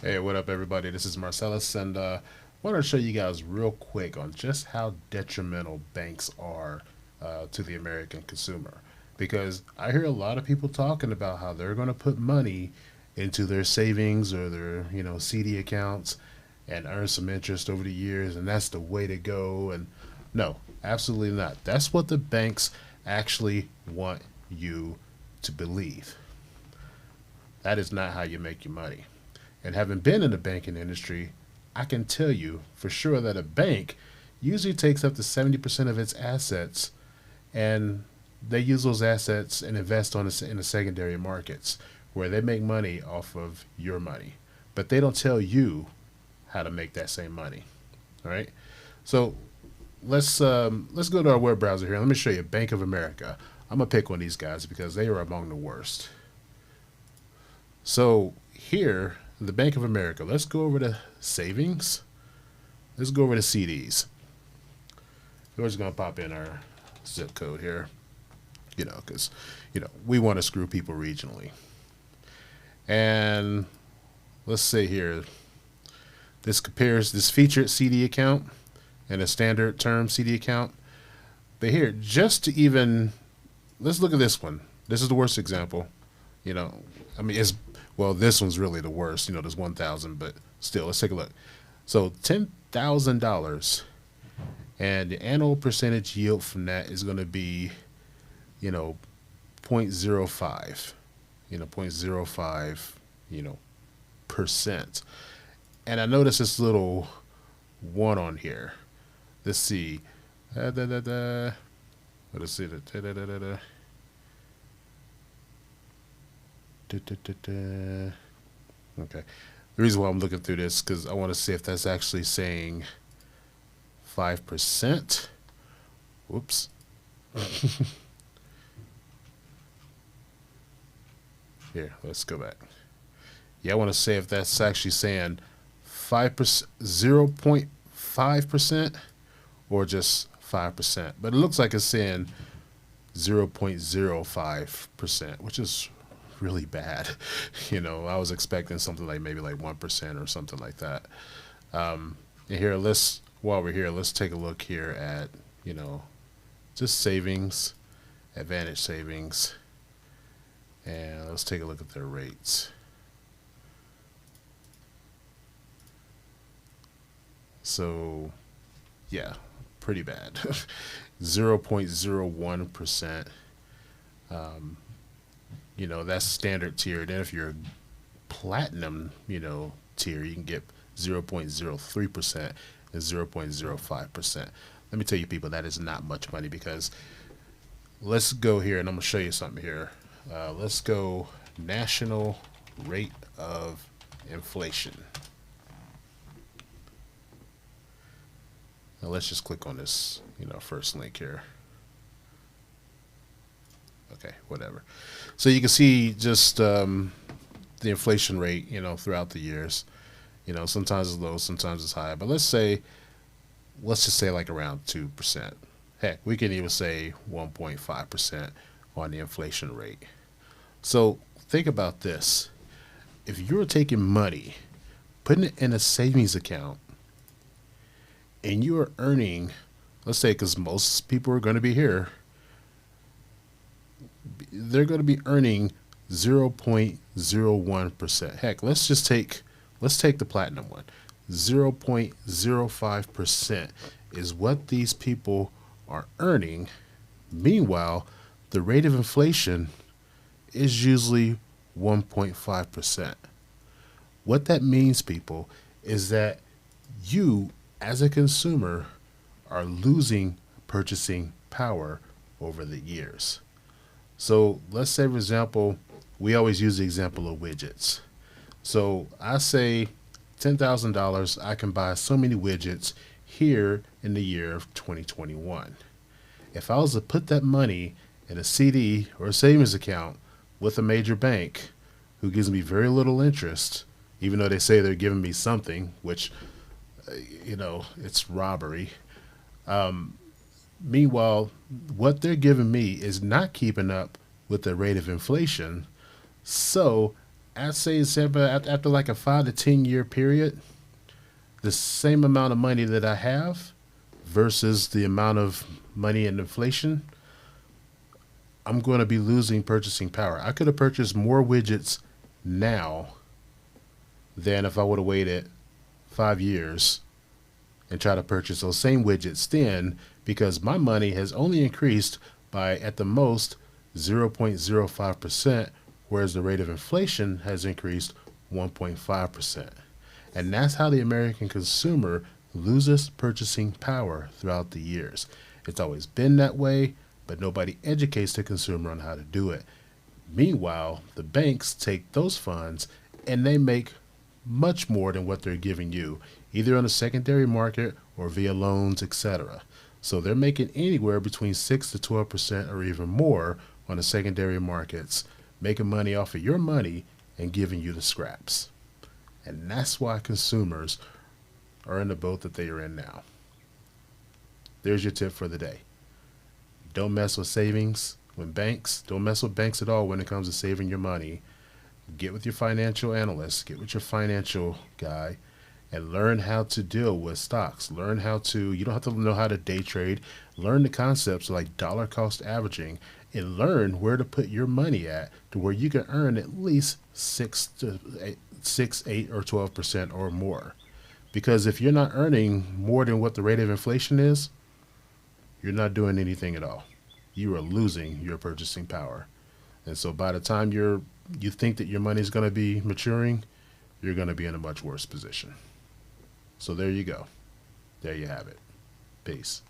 Hey, what up, everybody? This is Marcellus, and want to show you guys real quick on just how detrimental banks are to the American consumer. Because I hear a lot of people talking about how they're going to put money into their savings or their, CD accounts and earn some interest over the years, and that's the way to go. And no, absolutely not. That's what the banks actually want you to believe. That is not how you make your money. And having been in the banking industry, I can tell you for sure that a bank usually takes up to 70% of its assets, and they use those assets and invest in the secondary markets where they make money off of your money. But they don't tell you how to make that same money. All right. So let's go to our web browser here. Let me show you Bank of America. I'm gonna pick one of these guys because they are among the worst. So here, the Bank of America. Let's go over to savings. Let's go over to CDs. We're just gonna pop in our zip code here, because we want to screw people regionally. And let's say here, this compares this featured CD account and a standard term CD account. But here, just to even, let's look at this one. This is the worst example. You know, I mean, this one's really the worst. There's 1,000, but still, let's take a look. So $10,000, and the annual percentage yield from that is going to be, you know, zero point zero 0.05, zero point zero 0.05, percent. And I noticed this little one on here. Let's see. What is it? Okay. The reason why I'm looking through this because I want to see if that's actually saying 5%. Whoops. Here, let's go back. Yeah, I want to say if that's actually saying 5%, 0.5%, or just 5%. But it looks like it's saying 0.05%, which is really bad. I was expecting something like maybe like 1% or something like that. And here, while we're here, let's take a look here at, just savings, Advantage Savings, and let's take a look at their rates. So, yeah, pretty bad. 0.01%. That's standard tier. Then if you're platinum, tier, you can get 0.03% and 0.05%. Let me tell you, people, that is not much money because let's go here and I'm going to show you something here. Let's go national rate of inflation. Now let's just click on this, first link here. Okay, whatever. So you can see just the inflation rate, throughout the years. Sometimes it's low, sometimes it's high. But let's just say like around 2%. Heck, we can even say 1.5% on the inflation rate. So think about this. If you're taking money, putting it in a savings account, and you are earning, let's say, because most people are going to be here, they're going to be earning 0.01%. Heck, let's take the platinum one. 0.05% is what these people are earning. Meanwhile, the rate of inflation is usually 1.5%. What that means, people, is that you, as a consumer, are losing purchasing power over the years. So let's say, for example, we always use the example of widgets. So I say $10,000, I can buy so many widgets here in the year of 2021. If I was to put that money in a CD or a savings account with a major bank who gives me very little interest, even though they say they're giving me something, which, it's robbery. Meanwhile, what they're giving me is not keeping up with the rate of inflation. So I'd say it's after like a 5 to 10 year period, the same amount of money that I have versus the amount of money in inflation, I'm going to be losing purchasing power. I could have purchased more widgets now than if I would have waited 5 years and try to purchase those same widgets then, because my money has only increased by at the most 0.05%, whereas the rate of inflation has increased 1.5%. And that's how the American consumer loses purchasing power throughout the years. It's always been that way, but nobody educates the consumer on how to do it. Meanwhile, the banks take those funds and they make much more than what they're giving you, either on the secondary market or via loans, etc. So they're making anywhere between 6 to 12% or even more on the secondary markets, making money off of your money and giving you the scraps. And that's why consumers are in the boat that they are in now. There's your tip for the day. Don't mess with savings when banks. Don't mess with banks at all when it comes to saving your money. Get with your financial analyst, get with your financial guy, and learn how to deal with stocks. Learn how to, you don't have to know how to day trade. Learn the concepts like dollar cost averaging and learn where to put your money at to where you can earn at least 8, or 12% or more. Because if you're not earning more than what the rate of inflation is, you're not doing anything at all. You are losing your purchasing power. And so by the time you think that your money is going to be maturing, you're going to be in a much worse position. So there you go. There you have it. Peace.